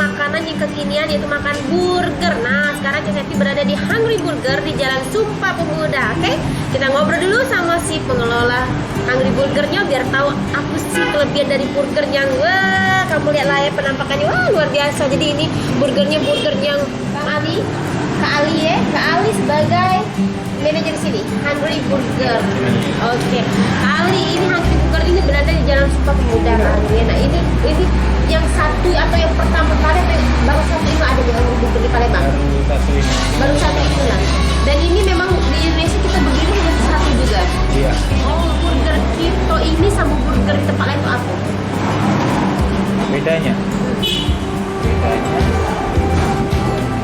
makanan yang kekinian, yaitu makan burger. Nah, sekarang Cek Septi berada di Hungry Burger di Jalan Sumpah Pemuda. Oke, kita ngobrol dulu sama si pengelola Hungry Burgernya biar tahu apa sih kelebihan dari burgernya. Wah, kamu lihat lah ya penampakannya. Wah, luar biasa. Jadi ini burger yang Kak Ali sebagai manajer sini Hungry Burger. Oke, Kak Ali, ini Hungry Burger ini berada di Jalan Sumpah Pemuda. Nah, ini yang satu atau yang pertama kali atau baru satu itu ada di Hungry Burger di Palembang? Baru satu itu lah. Dan ini memang di Indonesia kita begini hanya satu juga. Iya. Oh, burger Kito ini sama burger di tempat lain itu apa? Bedanya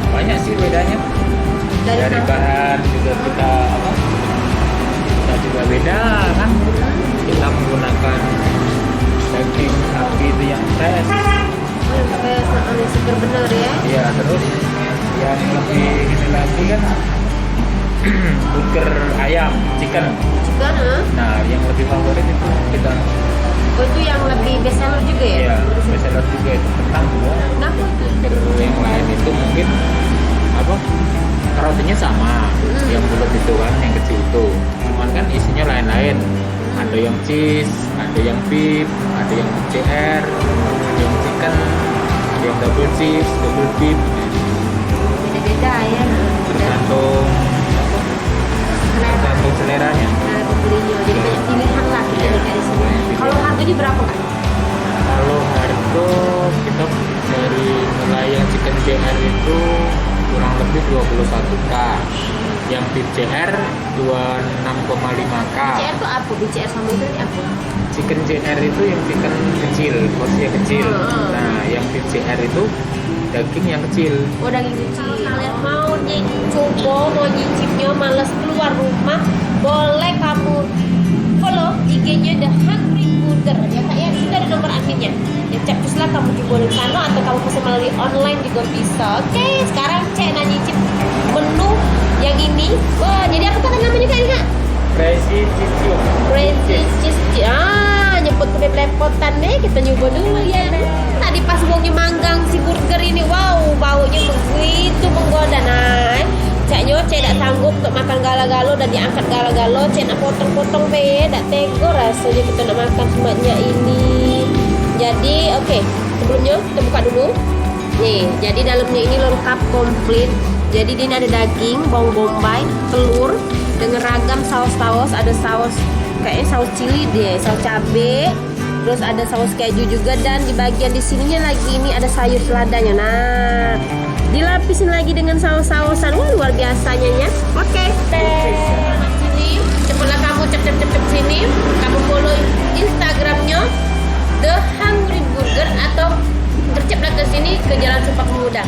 banyak sih bedanya. Dari bahan juga kita juga beda kan. Kita menggunakan daging sapi itu yang fresh. Yang seger bener ya. Iya, terus yang lebih ini lagi kan burger ayam, chicken. Nah, yang lebih favorit itu kita. Oh, itu yang lebih best seller juga ya? Iya, best seller juga itu kentang juga. Kenapa? Burger yang lain itu mungkin rotinya sama, yang bulat itu kan, yang kecil itu. Cuman kan isinya lain-lain. Ada yang cheese, ada yang beef, ada yang CR, ada yang chicken, ada yang double cheese, double beef. Beda-beda ya. Tergantung seleranya. Pembelinya. Jadi banyak pilihan lah kita dari sini. Kalau harganya berapa kan? Kalau harga kita dari mulai yang chicken CR itu kurang lebih 21k, yang beef CR 26,5k. BCR itu apa? BCR sama itu apa? Chicken CR itu yang chicken kecil, porsinya kecil. Nah, yang beef CR itu daging yang kecil. Oh, daging kecil. Kalian mau mau nyicipnya, males keluar rumah, boleh kamu follow IG-nya The Hungry Burger ya Kak ya. Sudah ada nomor adminnya. Ya cek teruslah kamu juga di sana atau kamu pesan melalui online juga bisa. Oke, sekarang Cek nyicip menu yang ini. Wah, jadi apa kata namanya Kak ini Kak? Crazy Cheese. Crazy Cheese. Nyebut kelepotan deh, kita nyoba dulu ya. Tadi pas wongnya manggang si burger ini, wow, baunya begitu menggoda. Nah, Cek tak sanggup untuk makan gala-galo dan diangkat gala-galo. Cek nak potong-potong be, tak tego rasanya kita nak makan semuanya ini. Jadi, oke, sebelumnya kita buka dulu. Nih, jadi dalamnya ini lengkap komplit. Jadi ini ada daging, bawang bombay, telur dengan ragam saus-saus. Ada saus kayaknya saus cili deh, saus cabe, terus ada saus keju juga, dan di bagian di sininya lagi ini ada sayur seladanya. Nah, dilapisin lagi dengan saus-sausan. Wah, luar biasanya ya. Oke, sini cepatlah kamu cep sini, kamu follow Instagramnya The Hungry Burger atau terceplah ke sini ke Jalan Sumpah Pemuda.